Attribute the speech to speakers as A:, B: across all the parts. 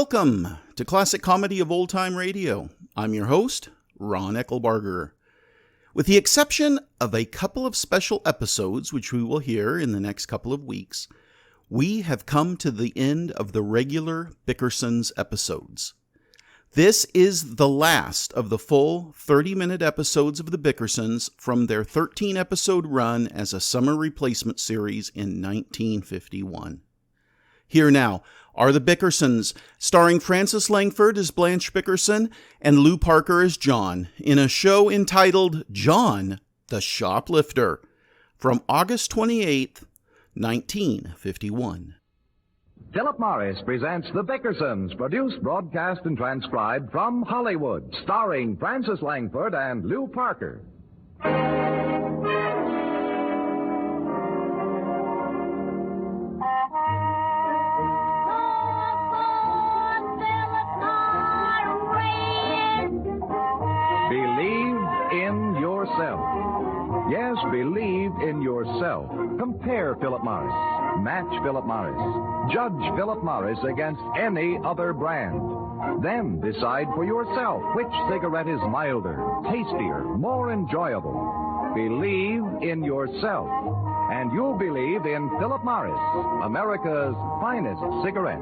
A: Welcome to Classic Comedy of Old Time Radio. I'm your host, Ron Eckelbarger. With the exception of a couple of special episodes, which we will hear in the next couple of weeks, we have come to the end of the regular Bickersons episodes. This is the last of the full 30-minute episodes of the Bickersons from their 13-episode run as a summer replacement series in 1951. Here now are the Bickersons, starring Frances Langford as Blanche Bickerson and Lou Parker as John, in a show entitled John the Shoplifter, from August 28th, 1951.
B: Philip Morris presents The Bickersons, produced, broadcast, and transcribed from Hollywood, starring Frances Langford and Lou Parker. Yes, believe in yourself. Compare Philip Morris. Match Philip Morris. Judge Philip Morris against any other brand. Then decide for yourself which cigarette is milder, tastier, more enjoyable. Believe in yourself. And you'll believe in Philip Morris, America's finest cigarette.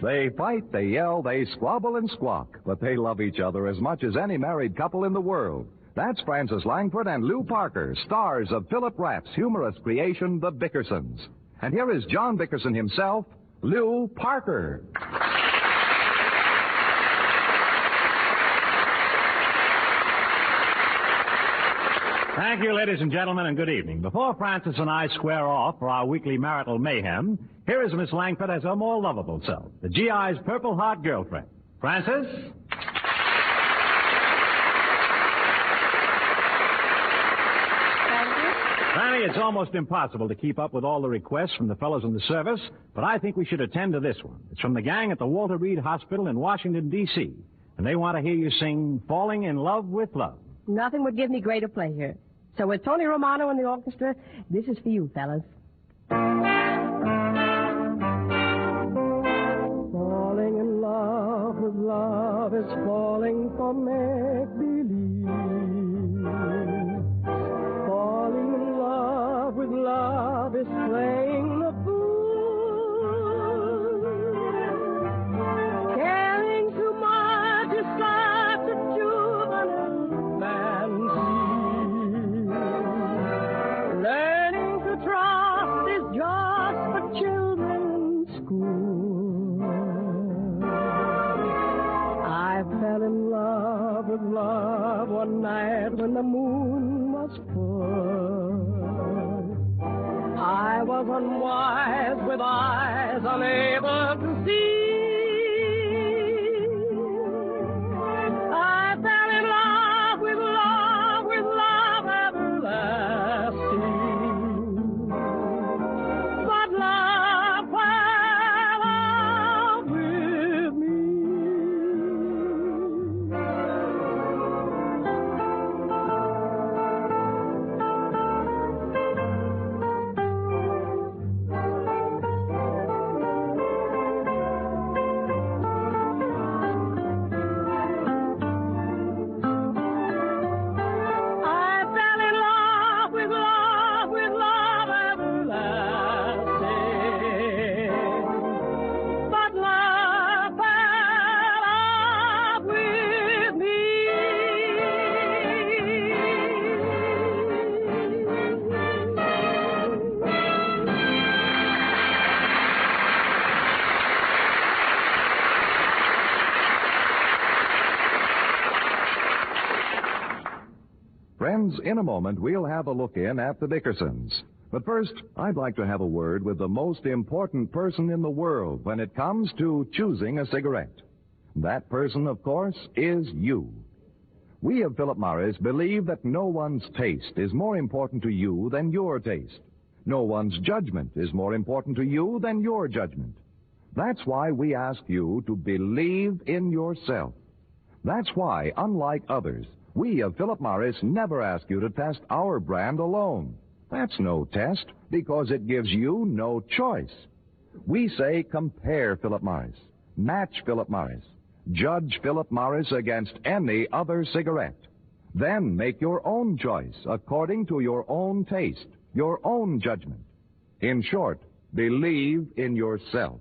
B: They fight, they yell, they squabble and squawk, but they love each other as much as any married couple in the world. That's Frances Langford and Lou Parker, stars of Philip Rapp's humorous creation, The Bickersons. And here is John Bickerson himself, Lou Parker.
C: Thank you, ladies and gentlemen, and good evening. Before Frances and I square off for our weekly marital mayhem, here is Miss Langford as her more lovable self, the GI's Purple Heart girlfriend. Frances? Franny, it's almost impossible to keep up with all the requests from the fellows in the service, but I think we should attend to this one. It's from the gang at the Walter Reed Hospital in Washington, D.C., and they want to hear you sing Falling in Love with Love.
D: Nothing would give me greater pleasure. So with Tony Romano and the orchestra, this is for you, fellas. Falling in love with love is falling for make-believe. Falling in love with love is playing the fool. Caring too much is such a juvenile fancy. Learning to trust is just for children in school. I fell in love with love one night when the moon was full. I was unwise with eyes unable to see. I fell in love with love everlasting. But love fell out with me.
B: Friends, in a moment, we'll have a look in at the Bickersons. But first, I'd like to have a word with the most important person in the world when it comes to choosing a cigarette. That person, of course, is you. We of Philip Morris believe that no one's taste is more important to you than your taste. No one's judgment is more important to you than your judgment. That's why we ask you to believe in yourself. That's why, unlike others, We of Philip Morris never ask you to test our brand alone. That's no test because it gives you no choice. We say compare Philip Morris, match Philip Morris, judge Philip Morris against any other cigarette. Then make your own choice according to your own taste, your own judgment. In short, believe in yourself.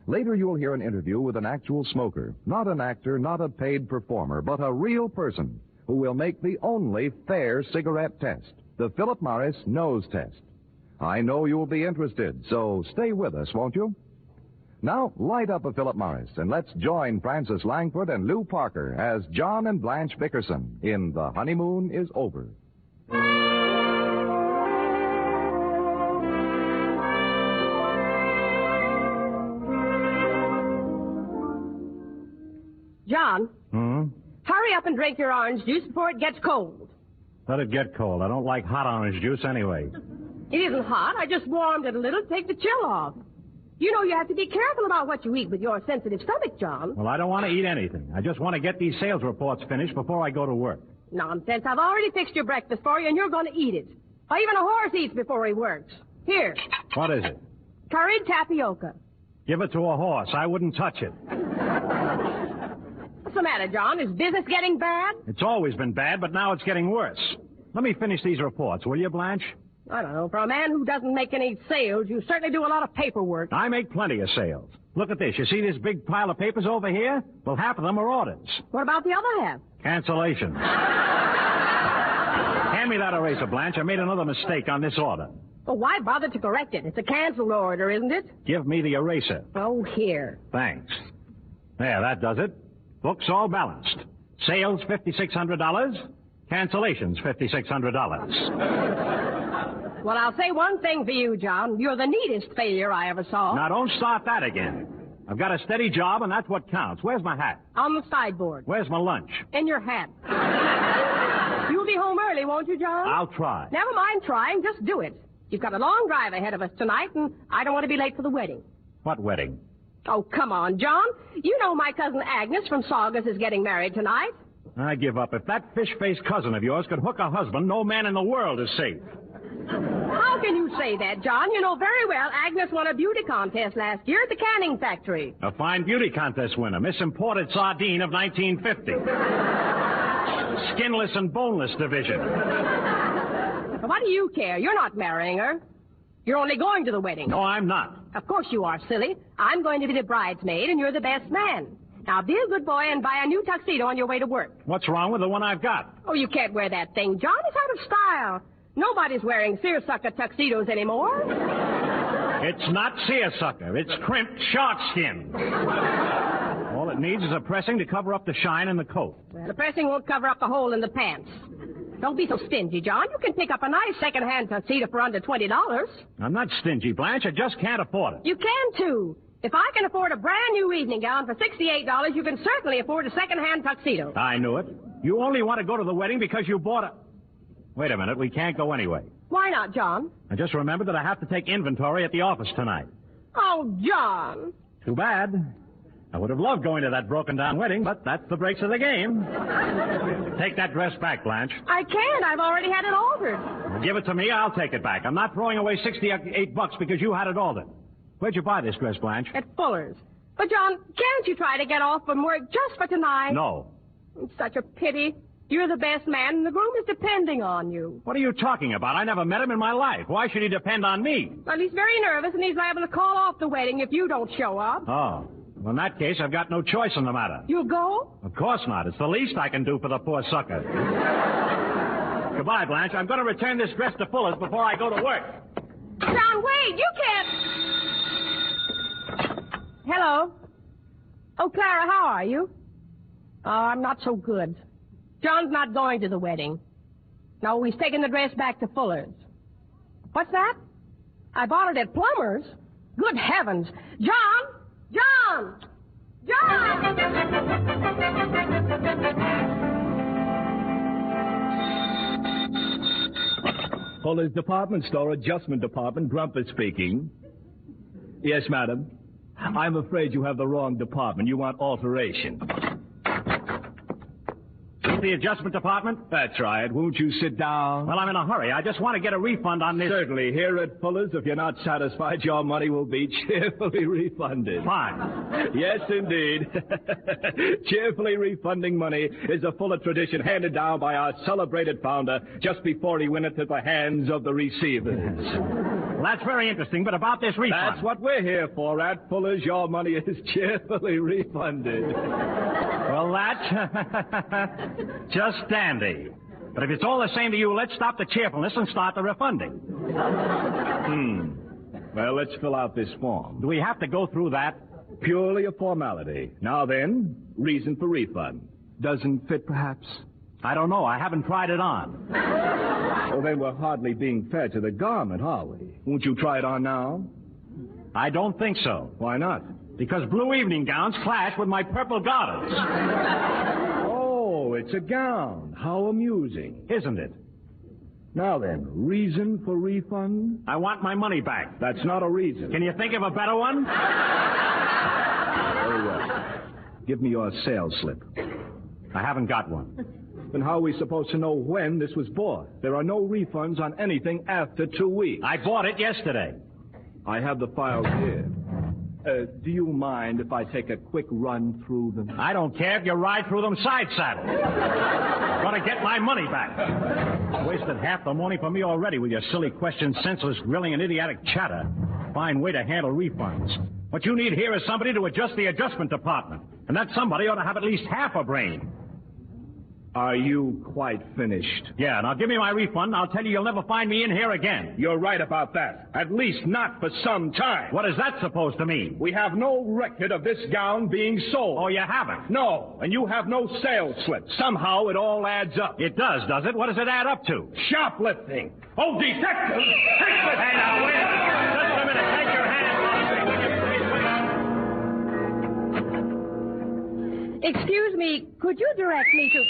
B: Later you'll hear an interview with an actual smoker, not an actor, not a paid performer, but a real person who will make the only fair cigarette test, the Philip Morris nose test. I know you'll be interested, so stay with us, won't you? Now, light up a Philip Morris, and let's join Francis Langford and Lou Parker as John and Blanche Bickerson in The Honeymoon is Over.
E: John. Hurry up and drink your orange juice before it gets cold.
C: Let it get cold. I don't like hot orange juice anyway.
E: It isn't hot. I just warmed it a little to take the chill off. You know you have to be careful about what you eat with your sensitive stomach, John.
C: Well, I don't want to eat anything. I just want to get these sales reports finished before I go to work.
E: Nonsense. I've already fixed your breakfast for you, and you're going to eat it. Why, even a horse eats before he works. Here.
C: What is it?
E: Curried tapioca.
C: Give it to a horse. I wouldn't touch it.
E: What's the matter, John? Is business getting bad?
C: It's always been bad, but now it's getting worse. Let me finish these reports, will you, Blanche?
E: I don't know. For a man who doesn't make any sales, you certainly do a lot of paperwork.
C: I make plenty of sales. Look at this. You see this big pile of papers over here? Well, half of them are orders.
E: What about the other half?
C: Cancellations. Hand me that eraser, Blanche. I made another mistake on this order.
E: Well, why bother to correct it? It's a canceled order, isn't it?
C: Give me the eraser.
E: Oh, here.
C: Thanks. There, that does it. Books all balanced. Sales, $5,600. Cancellations, $5,600.
E: Well, I'll say one thing for you, John. You're the neatest failure I ever saw.
C: Now, don't start that again. I've got a steady job, and that's what counts. Where's my hat?
E: On the sideboard.
C: Where's my lunch?
E: In your hat. You'll be home early, won't you, John?
C: I'll try.
E: Never mind trying. Just do it. You've got a long drive ahead of us tonight, and I don't want to be late for the wedding.
C: What wedding?
E: Oh, come on, John. You know my cousin Agnes from Saugus is getting married tonight.
C: I give up. If that fish-faced cousin of yours could hook a husband, no man in the world is safe.
E: How can you say that, John? You know very well Agnes won a beauty contest last year at the canning factory.
C: A fine beauty contest winner, Miss Imported Sardine of 1950. Skinless and boneless division.
E: Well, what do you care? You're not marrying her. You're only going to the wedding.
C: No, I'm not.
E: Of course you are, silly. I'm going to be the bridesmaid, and you're the best man. Now, be a good boy and buy a new tuxedo on your way to work.
C: What's wrong with the one I've got?
E: Oh, you can't wear that thing, John. It's out of style. Nobody's wearing seersucker tuxedos anymore.
C: It's not seersucker. It's crimped shark skin. All it needs is a pressing to cover up the shine in the coat.
E: Well, the pressing won't cover up the hole in the pants. Don't be so stingy, John. You can pick up a nice second-hand tuxedo for under $20.
C: I'm not stingy, Blanche. I just can't afford it.
E: You can, too. If I can afford a brand-new evening gown for $68, you can certainly afford a second-hand tuxedo.
C: I knew it. You only want to go to the wedding because you bought a... Wait a minute. We can't go anyway.
E: Why not, John?
C: I just remembered that I have to take inventory at the office tonight.
E: Oh, John.
C: Too bad. I would have loved going to that broken-down wedding, but that's the breaks of the game. Take that dress back, Blanche.
E: I can't. I've already had it altered.
C: Give it to me. I'll take it back. I'm not throwing away $68 because you had it altered. Where'd you buy this dress, Blanche?
E: At Fuller's. But, John, can't you try to get off from work just for tonight?
C: No.
E: It's such a pity. You're the best man, and the groom is depending on you.
C: What are you talking about? I never met him in my life. Why should he depend on me?
E: Well, he's very nervous, and he's liable to call off the wedding if you don't show up.
C: Oh. Well, in that case, I've got no choice in the matter.
E: You'll go?
C: Of course not. It's the least I can do for the poor sucker. Goodbye, Blanche. I'm going to return this dress to Fuller's before I go to work.
E: John, wait! You can't... Hello? Oh, Clara, how are you? Oh, I'm not so good. John's not going to the wedding. No, he's taking the dress back to Fuller's. What's that? I bought it at Plumber's. Good heavens. John! John! John!
F: Fuller's Department Store Adjustment Department, Grumper speaking. Yes, madam. I'm afraid you have the wrong department. You want alteration.
C: with the adjustment department?
F: That's right. Won't you sit down?
C: Well, I'm in a hurry. I just want to get a refund on this.
F: Certainly. Here at Fuller's, if you're not satisfied, your money will be cheerfully refunded.
C: Fine.
F: Yes, indeed. Cheerfully refunding money is a Fuller tradition handed down by our celebrated founder just before he went into the hands of the receivers.
C: Well, that's very interesting, but about this refund.
F: That's what we're here for. At Fuller's, your money is cheerfully refunded.
C: Well, that's just dandy. But if it's all the same to you, let's stop the cheerfulness and start the refunding.
F: Well, let's fill out this form.
C: Do we have to go through that?
F: Purely a formality. Now then, reason for refund. Doesn't fit, perhaps?
C: I don't know. I haven't tried it on.
F: Well, then we're hardly being fair to the garment, are we? Won't you try it on now?
C: I don't think so.
F: Why not?
C: Because blue evening gowns clash with my purple garters.
F: Oh, it's a gown. How amusing.
C: Isn't it?
F: Now then, reason for refund?
C: I want my money back.
F: That's not a reason.
C: Can you think of a better one?
F: Very well. Give me your sales slip.
C: I haven't got one.
F: Then how are we supposed to know when this was bought? There are no refunds on anything after 2 weeks.
C: I bought it yesterday.
F: I have the files here. Do you mind if I take a quick run through them?
C: I don't care if you ride through them side saddle. Gotta get my money back. Wasted half the morning for me already with your silly questions, senseless grilling, and idiotic chatter. Fine way to handle refunds. What you need here is somebody to adjust the adjustment department. And that somebody ought to have at least half a brain.
F: Are you quite finished?
C: Yeah, now give me my refund, and I'll tell you you'll never find me in here again.
F: You're right about that. At least not for some time.
C: What is that supposed to mean?
F: We have no record of this gown being sold.
C: Oh, you haven't?
F: No, and you have no sales slip. Somehow it all adds up.
C: It does it? What does it add up to?
F: Shoplifting. Oh, detective!
C: Hey, now, wait a minute. Just a minute. Take your hands off me.
E: Excuse me, could you direct me to...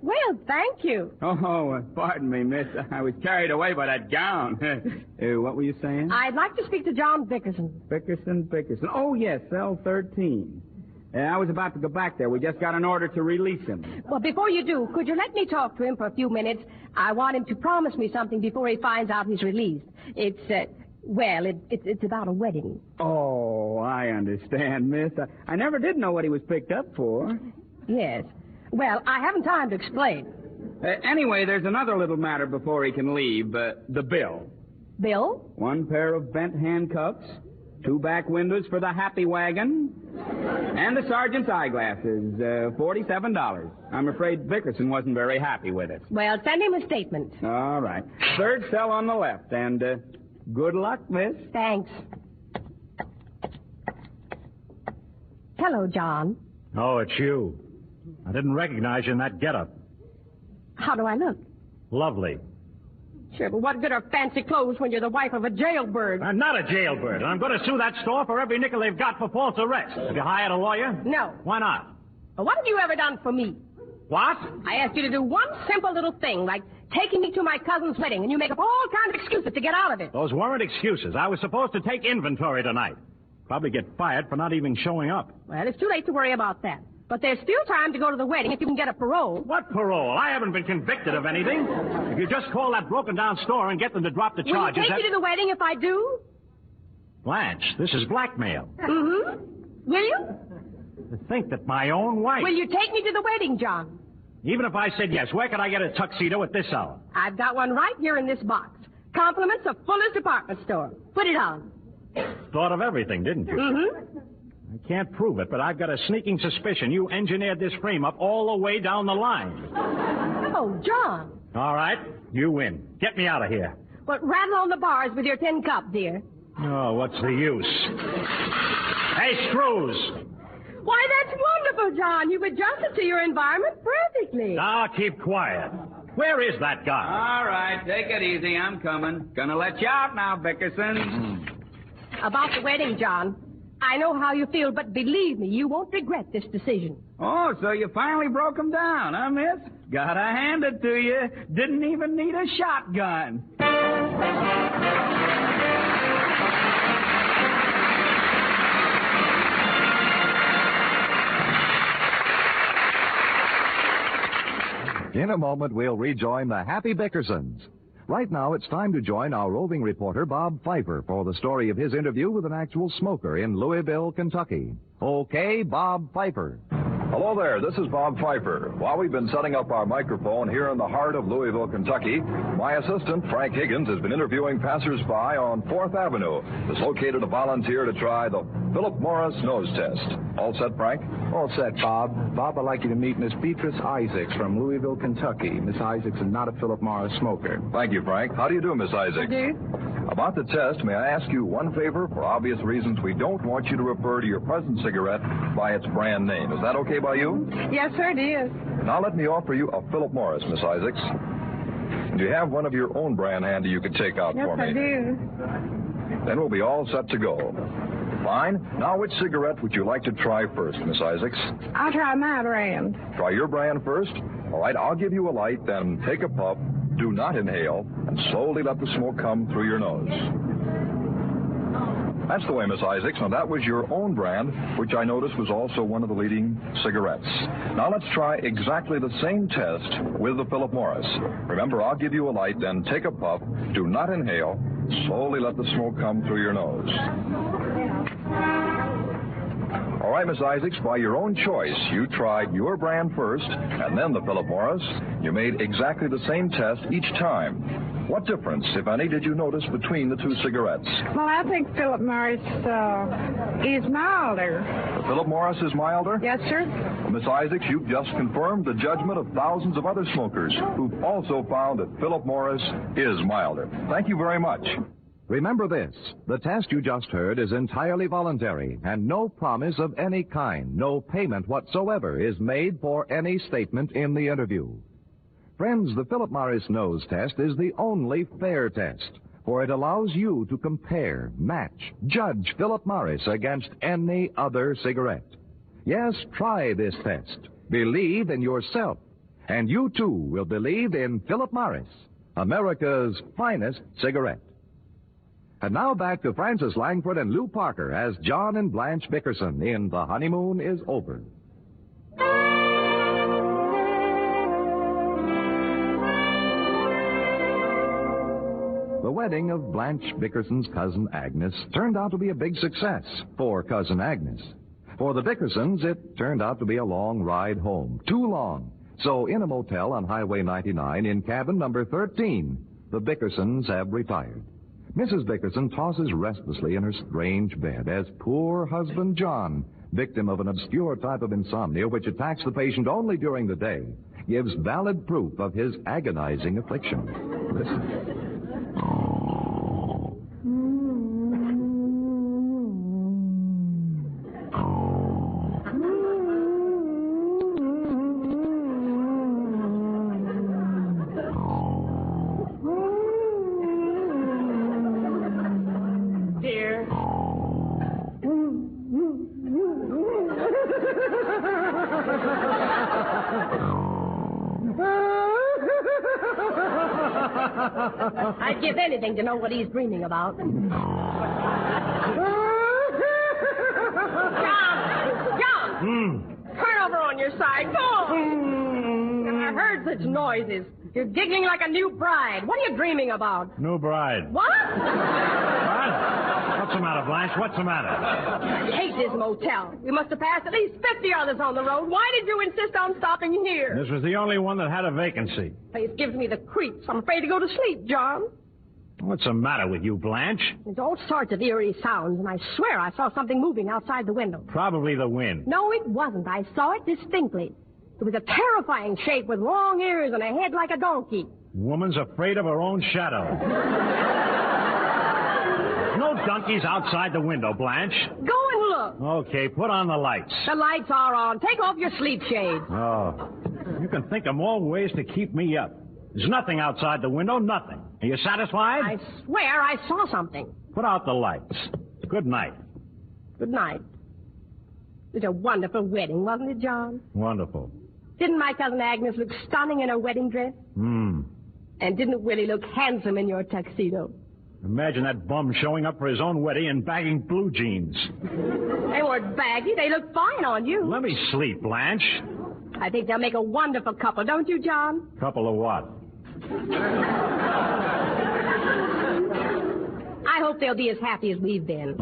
E: Well, thank you.
G: Oh, pardon me, miss. I was carried away by that gown. What were you saying?
E: I'd like to speak to John Bickerson.
G: Bickerson. Oh, yes, cell 13. I was about to go back there. We just got an order to release him.
E: Well, before you do, could you let me talk to him for a few minutes? I want him to promise me something before he finds out he's released. It's about a wedding.
G: Oh, I understand, miss. I never did know what he was picked up for.
E: Yes. Well, I haven't time to explain.
G: Anyway, there's another little matter before he can leave. The bill.
E: Bill?
G: 1 pair of bent handcuffs, 2 back windows for the happy wagon, and the sergeant's eyeglasses, $47. I'm afraid Bickerson wasn't very happy with it.
E: Well, send him a statement.
G: All right. 3rd cell on the left, and good luck, miss.
E: Thanks. Hello, John.
C: Oh, it's you. I didn't recognize you in that getup.
E: How do I look?
C: Lovely.
E: Sure, but what good are fancy clothes when you're the wife of a jailbird?
C: I'm not a jailbird, and I'm going to sue that store for every nickel they've got for false arrest. Have you hired a lawyer?
E: No.
C: Why not?
E: Well, what have you ever done for me?
C: What?
E: I asked you to do one simple little thing, like taking me to my cousin's wedding, and you make up all kinds of excuses to get out of it.
C: Those weren't excuses. I was supposed to take inventory tonight. Probably get fired for not even showing up.
E: Well, it's too late to worry about that. But there's still time to go to the wedding if you can get a parole.
C: What parole? I haven't been convicted of anything. If you just call that broken-down store and get them to drop the charges...
E: Will you take me to the wedding if I do?
C: Blanche, this is blackmail.
E: Mm-hmm. Will you?
C: To think that my own wife...
E: Will you take me to the wedding, John?
C: Even if I said yes, where could I get a tuxedo at this hour?
E: I've got one right here in this box. Compliments of Fuller's Department Store. Put it on.
C: Thought of everything, didn't you?
E: Mm-hmm.
C: I can't prove it, but I've got a sneaking suspicion you engineered this frame-up all the way down the line.
E: Oh, John.
C: All right, you win. Get me out of here.
E: Well, rattle on the bars with your tin cup, dear.
C: Oh, what's the use? Hey, screws!
E: Why, that's wonderful, John. You've adjusted to your environment perfectly.
C: Now, keep quiet. Where is that guy?
G: All right, take it easy. I'm coming. Gonna let you out now, Bickerson.
E: About the wedding, John. I know how you feel, but believe me, you won't regret this decision.
G: Oh, so you finally broke him down, huh, miss? Gotta hand it to you. Didn't even need a shotgun.
B: In a moment, we'll rejoin the happy Bickersons. Right now, it's time to join our roving reporter, Bob Pfeiffer, for the story of his interview with an actual smoker in Louisville, Kentucky. Okay, Bob Pfeiffer.
H: Hello there, this is Bob Pfeiffer. While we've been setting up our microphone here in the heart of Louisville, Kentucky, my assistant, Frank Higgins, has been interviewing passers-by on 4th Avenue. Has located a volunteer to try the Philip Morris nose test. All set, Frank?
I: All set, Bob. Bob, I'd like you to meet Miss Beatrice Isaacs from Louisville, Kentucky. Miss Isaacs is not a Philip Morris smoker.
H: Thank you, Frank. How do you do, Miss Isaacs?
E: Do?
H: About the test, may I ask you one favor? For obvious reasons, we don't want you to refer to your present cigarette by its brand name. Is that okay by you?
E: Yes, sir, it is.
H: Now let me offer you a Philip Morris, Miss Isaacs. Do you have one of your own brand handy you could take out for me?
E: Yes, I do.
H: Then we'll be all set to go. Fine. Now, which cigarette would you like to try first, Miss Isaacs?
E: I'll try my brand.
H: Try your brand first? All right, I'll give you a light, then take a puff, do not inhale, and slowly let the smoke come through your nose. That's the way, Miss Isaacs. Now, that was your own brand, which I noticed was also one of the leading cigarettes. Now, let's try exactly the same test with the Philip Morris. Remember, I'll give you a light, then take a puff, do not inhale, slowly let the smoke come through your nose. All right, Miss Isaacs, by your own choice, you tried your brand first and then the Philip Morris. You made exactly the same test each time. What difference, if any, did you notice between the two cigarettes?
J: Well, I think Philip Morris is milder.
H: The Philip Morris is milder?
J: Yes, sir.
H: Well, Miss Isaacs, you've just confirmed the judgment of thousands of other smokers who've also found that Philip Morris is milder. Thank you very much.
B: Remember this, the test you just heard is entirely voluntary, and no promise of any kind, no payment whatsoever is made for any statement in the interview. Friends, the Philip Morris nose test is the only fair test, for it allows you to compare, match, judge Philip Morris against any other cigarette. Yes, try this test. Believe in yourself, and you too will believe in Philip Morris, America's finest cigarette. And now back to Francis Langford and Lou Parker as John and Blanche Bickerson in The Honeymoon is Over. The wedding of Blanche Bickerson's cousin Agnes turned out to be a big success for Cousin Agnes. For the Bickersons, it turned out to be a long ride home. Too long. So in a motel on Highway 99 in cabin number 13, the Bickersons have retired. Mrs. Bickerson tosses restlessly in her strange bed as poor husband John, victim of an obscure type of insomnia which attacks the patient only during the day, gives valid proof of his agonizing affliction. Listen.
E: I'd give anything to know what he's dreaming about. John! Turn over on your side. Go on! I heard such noises. You're giggling like a new bride. What are you dreaming about?
C: New bride.
E: What?
C: What? What's the matter, Blanche? What's the matter?
E: I hate this motel. We must have passed at least 50 others on the road. Why did you insist on stopping here?
C: This was the only one that had a vacancy.
E: Place gives me the creeps. I'm afraid to go to sleep, John.
C: What's the matter with you, Blanche?
E: There's all sorts of eerie sounds, and I swear I saw something moving outside the window.
C: Probably the wind.
E: No, it wasn't. I saw it distinctly. It was a terrifying shape with long ears and a head like a donkey.
C: Woman's afraid of her own shadow. No donkeys outside the window, Blanche.
E: Go and look.
C: Okay, put on the lights.
E: The lights are on. Take off your sleep shades.
C: Oh, you can think of more ways to keep me up. There's nothing outside the window, nothing. Are you satisfied?
E: I swear I saw something.
C: Put out the lights. Good night.
E: Good night. It was a wonderful wedding, wasn't it, John?
C: Wonderful.
E: Didn't my cousin Agnes look stunning in her wedding dress? And didn't Willie look handsome in your tuxedo?
C: Imagine that bum showing up for his own wedding and bagging blue jeans.
E: They weren't baggy. They looked fine on you.
C: Let me sleep, Blanche.
E: I think they'll make a wonderful couple, don't you, John?
C: Couple of what?
E: I hope they'll be as happy as we've been.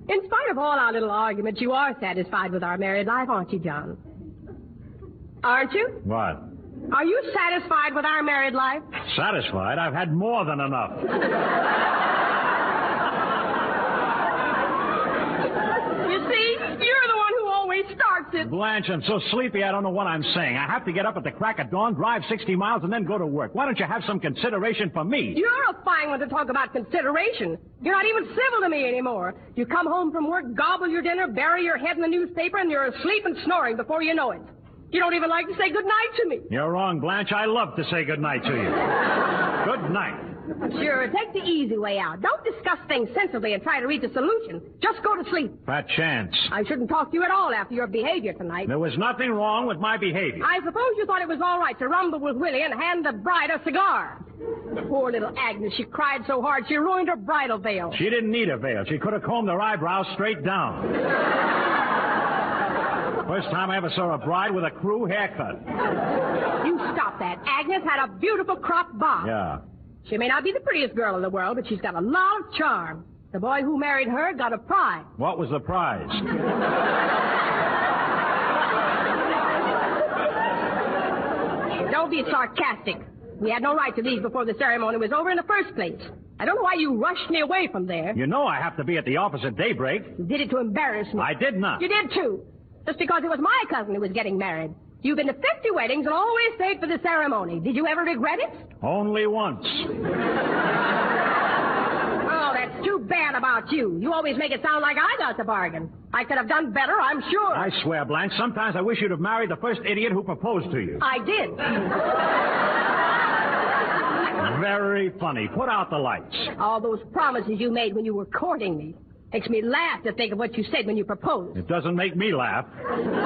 E: In spite of all our little arguments, you are satisfied with our married life, aren't you, John? Aren't you?
C: What?
E: Are you satisfied with our married life?
C: Satisfied? I've had more than enough.
E: You see, you're the one who always starts it.
C: Blanche, I'm so sleepy I don't know what I'm saying. I have to get up at the crack of dawn, drive 60 miles, and then go to work. Why don't you have some consideration for me?
E: You're a fine one to talk about consideration. You're not even civil to me anymore. You come home from work, gobble your dinner, bury your head in the newspaper, and you're asleep and snoring before you know it. You don't even like to say goodnight to me.
C: You're wrong, Blanche. I love to say goodnight to you. Good night.
E: Sure, take the easy way out. Don't discuss things sensibly and try to reach a solution. Just go to sleep.
C: Fat chance.
E: I shouldn't talk to you at all after your behavior tonight.
C: There was nothing wrong with my behavior.
E: I suppose you thought it was all right to rumble with Willie and hand the bride a cigar. Poor little Agnes, she cried so hard she ruined her bridal veil.
C: She didn't need a veil. She could have combed her eyebrows straight down. First time I ever saw a bride with a crew haircut.
E: You stop that. Agnes had a beautiful cropped bob.
C: Yeah.
E: She may not be the prettiest girl in the world, but she's got a lot of charm. The boy who married her got a prize.
C: What was the prize?
E: Don't be sarcastic. We had no right to leave before the ceremony was over in the first place. I don't know why you rushed me away from there.
C: You know I have to be at the office at daybreak.
E: You did it to embarrass me.
C: I did not.
E: You did, too. Just because it was my cousin who was getting married. You've been to 50 weddings and always stayed for the ceremony. Did you ever regret it?
C: Only once.
E: Oh, that's too bad about you. You always make it sound like I got the bargain. I could have done better, I'm sure.
C: I swear, Blanche, sometimes I wish you'd have married the first idiot who proposed to you.
E: I did.
C: Very funny. Put out the lights.
E: All those promises you made when you were courting me. Makes me laugh to think of what you said when you proposed.
C: It doesn't make me laugh.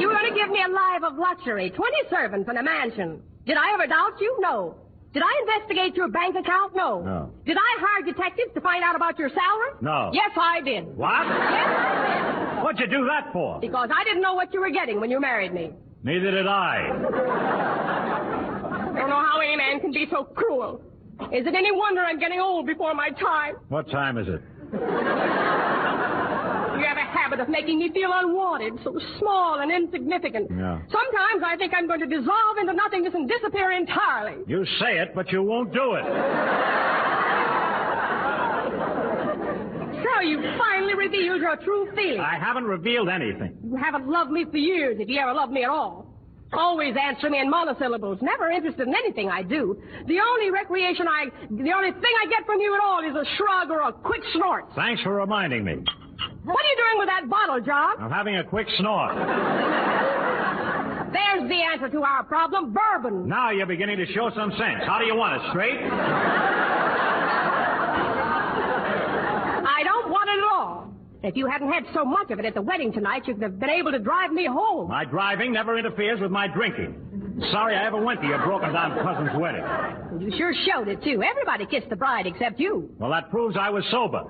E: You were going to give me a life of luxury, 20 servants and a mansion. Did I ever doubt you? No. Did I investigate your bank account? No.
C: No.
E: Did I hire detectives to find out about your salary?
C: No.
E: Yes, I did.
C: What?
E: Yes, I did.
C: What'd you do that for?
E: Because I didn't know what you were getting when you married me.
C: Neither did I.
E: I don't know how any man can be so cruel. Is it any wonder I'm getting old before my time?
C: What time is it?
E: You have a habit of making me feel unwanted, so small and insignificant.
C: Yeah.
E: Sometimes I think I'm going to dissolve into nothingness and disappear entirely.
C: You say it, but you won't do it.
E: So you finally revealed your true feelings.
C: I haven't revealed anything.
E: You haven't loved me for years, if you ever loved me at all. Always answer me in monosyllables, never interested in anything I do. The only thing I get from you at all is a shrug or a quick snort.
C: Thanks for reminding me.
E: What are you doing with that bottle, John?
C: I'm having a quick snort.
E: There's the answer to our problem, bourbon.
C: Now you're beginning to show some sense. How do you want it, straight?
E: I don't want it at all. If you hadn't had so much of it at the wedding tonight, you'd have been able to drive me home.
C: My driving never interferes with my drinking. Sorry I ever went to your broken-down cousin's wedding.
E: You sure showed it, too. Everybody kissed the bride except you.
C: Well, that proves I was sober.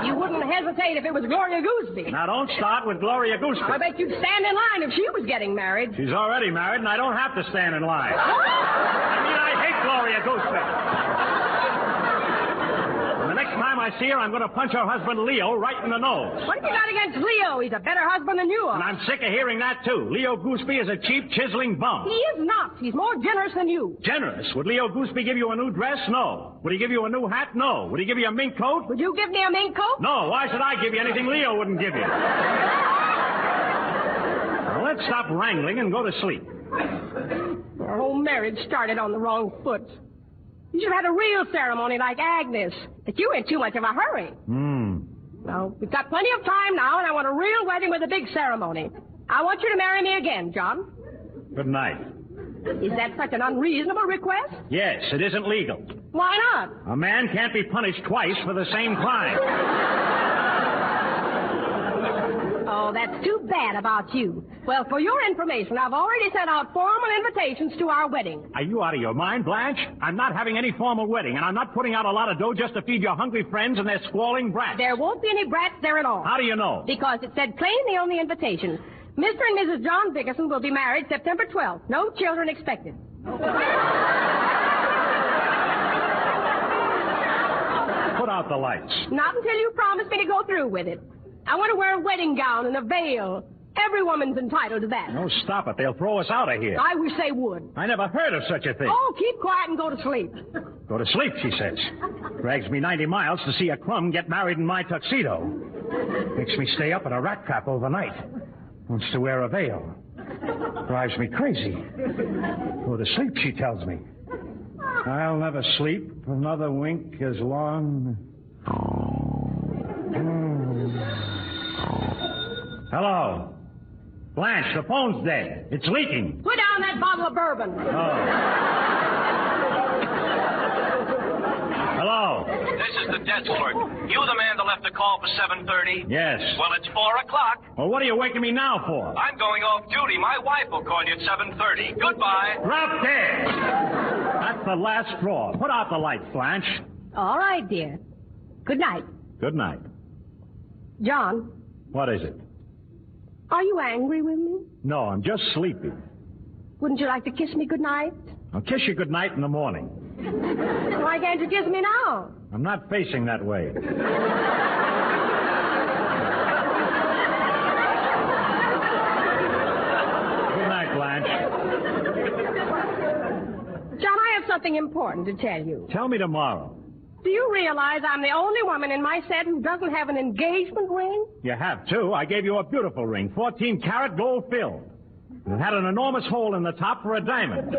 E: You wouldn't hesitate if it was Gloria Gooseby.
C: Now, don't start with Gloria Gooseby.
E: I bet you'd stand in line if she was getting married.
C: She's already married, and I don't have to stand in line. I hate Gloria Gooseby. The next time I see her, I'm going to punch her husband, Leo, right in the nose.
E: What have you got against Leo? He's a better husband than you are.
C: And I'm sick of hearing that, too. Leo Gooseby is a cheap, chiseling bum.
E: He is not. He's more generous than you.
C: Generous? Would Leo Gooseby give you a new dress? No. Would he give you a new hat? No. Would he give you a mink coat?
E: Would you give me a mink coat?
C: No. Why should I give you anything Leo wouldn't give you? Now, let's stop wrangling and go to sleep.
E: Our whole marriage started on the wrong foot. You should have had a real ceremony like Agnes. But you in too much of a hurry. Well, we've got plenty of time now, and I want a real wedding with a big ceremony. I want you to marry me again, John.
C: Good night.
E: Is that such an unreasonable request?
C: Yes, it isn't legal.
E: Why not?
C: A man can't be punished twice for the same crime.
E: Oh, that's too bad about you. Well, for your information, I've already sent out formal invitations to our wedding.
C: Are you out of your mind, Blanche? I'm not having any formal wedding, and I'm not putting out a lot of dough just to feed your hungry friends and their squalling brats.
E: There won't be any brats there at all.
C: How do you know?
E: Because it said plainly on the invitation, Mr. and Mrs. John Bickerson will be married September 12th. No children expected.
C: Put out the lights.
E: Not until you promise me to go through with it. I want to wear a wedding gown and a veil. Every woman's entitled to that.
C: No, stop it. They'll throw us out of here.
E: I wish they would.
C: I never heard of such a thing.
E: Oh, keep quiet and go to sleep.
C: Go to sleep, she says. Drags me 90 miles to see a crumb get married in my tuxedo. Makes me stay up in a rat trap overnight. Wants to wear a veil. Drives me crazy. Go to sleep, she tells me. I'll never sleep another wink as long... Hello? Blanche, the phone's dead. It's leaking.
E: Put down that bottle of bourbon.
C: Oh. Hello?
K: This is the desk clerk. You the man that left a call for 7:30?
C: Yes.
K: Well, it's 4 o'clock.
C: Well, what are you waking me now for?
K: I'm going off duty. My wife will call you at 7:30. Goodbye.
C: Drop dead. That's the last straw. Put out the lights, Blanche.
E: All right, dear. Good night.
C: Good night.
E: John,
C: What is it?
E: are you angry with me?
C: No, I'm just sleepy.
E: Wouldn't you like to kiss me good night?
C: I'll kiss you good night in the morning.
E: Why can't you kiss me now?
C: I'm not facing that way. Good night, Blanche.
E: John, I have something important to tell you.
C: Tell me tomorrow.
E: Do you realize I'm the only woman in my set who doesn't have an engagement ring?
C: You have, too. I gave you a beautiful ring, 14-karat gold filled. It had an enormous hole in the top for a diamond.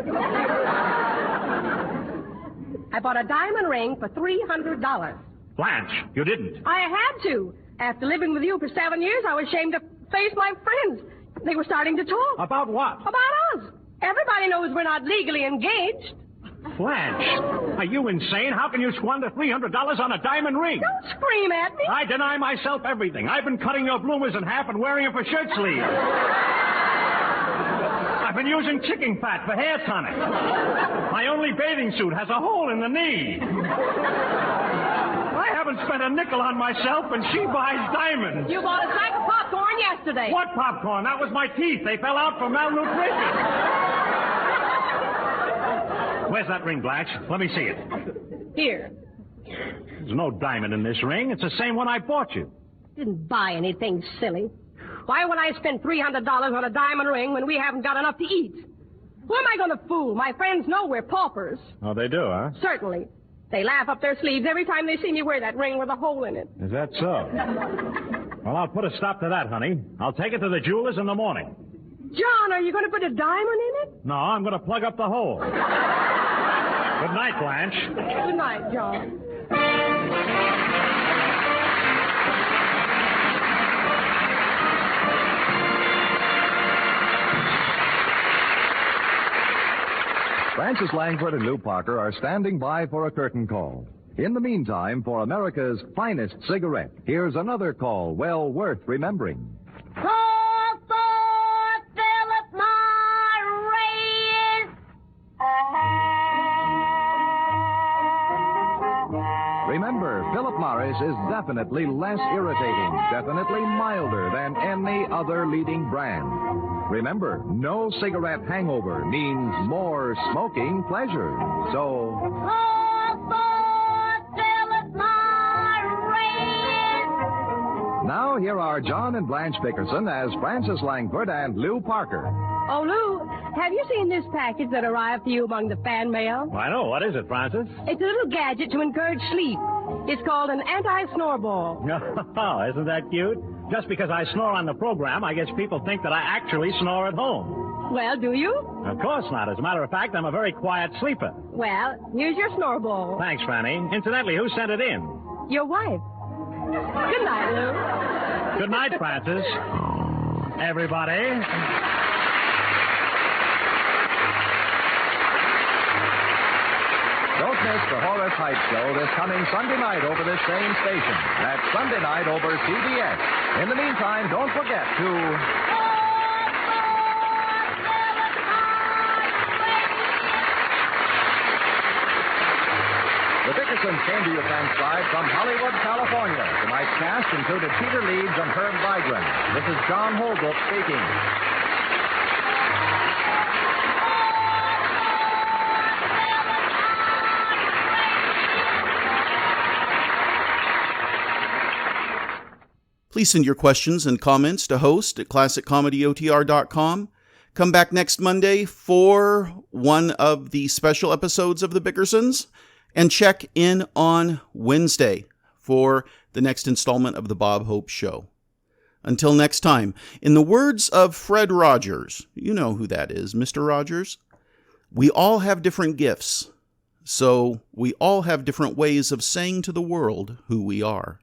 E: I bought a diamond ring for $300.
C: Blanche, you didn't.
E: I had to. After living with you for 7 years, I was ashamed to face my friends. They were starting to talk.
C: About what?
E: About us. Everybody knows we're not legally engaged.
C: Blanche, are you insane? How can you squander $300 on a diamond ring?
E: Don't scream at me.
C: I deny myself everything. I've been cutting your bloomers in half and wearing them for shirt sleeves. I've been using chicken fat for hair tonic. My only bathing suit has a hole in the knee. I haven't spent a nickel on myself, and she buys diamonds.
E: You bought a sack of popcorn yesterday.
C: What popcorn? That was my teeth. They fell out from malnutrition. Where's that ring, Blanche? Let me see it.
E: Here.
C: There's no diamond in this ring. It's the same one I bought you.
E: Didn't buy anything, silly. Why would I spend $300 on a diamond ring when we haven't got enough to eat? Who am I going to fool? My friends know we're paupers.
C: Oh, they do, huh?
E: Certainly. They laugh up their sleeves every time they see me wear that ring with a hole in it.
C: Is that so? Well, I'll put a stop to that, honey. I'll take it to the jeweler's in the morning.
E: John, are you going to put a diamond in it?
C: No, I'm going to plug up the hole. Good night, Blanche.
E: Good night, John.
B: Francis Langford and Lou Parker are standing by for a curtain call. In the meantime, for America's finest cigarette, here's another call well worth remembering.
E: Call for Philip Morris.
B: Remember, Philip Morris is definitely less irritating, definitely milder than any other leading brand. Remember, no cigarette hangover means more smoking pleasure. So,
E: Call for Philip Morris.
B: now here are John and Blanche Bickerson as Francis Langford and Lou Parker.
E: Oh, Lou, have you seen this package that arrived to you among the fan mail?
C: I know. What is it, Francis?
E: It's a little gadget to encourage sleep. It's called an anti-snore ball.
C: Oh, isn't that cute? Just because I snore on the program, I guess people think that I actually snore at home.
E: Well, do you?
C: Of course not. As a matter of fact, I'm a very quiet sleeper.
E: Well, here's your snore ball.
C: Thanks, Franny. Incidentally, who sent it in?
E: Your wife. Good night, Lou.
C: Good night, Francis. Everybody.
B: Don't miss the Horace Heights Show this coming Sunday night over this same station. That's Sunday night over CBS. In the meantime, don't forget to... The Bickersons Bickersons came to you transcribed from Hollywood, California. Tonight's cast included Peter Leeds and Herb Vigran. This is John Holbrook speaking.
A: Please send your questions and comments to host@classiccomedyotr.com. Come back next Monday for one of the special episodes of The Bickersons, and check in on Wednesday for the next installment of The Bob Hope Show. Until next time, in the words of Fred Rogers, you know who that is, Mr. Rogers, we all have different gifts, so we all have different ways of saying to the world who we are.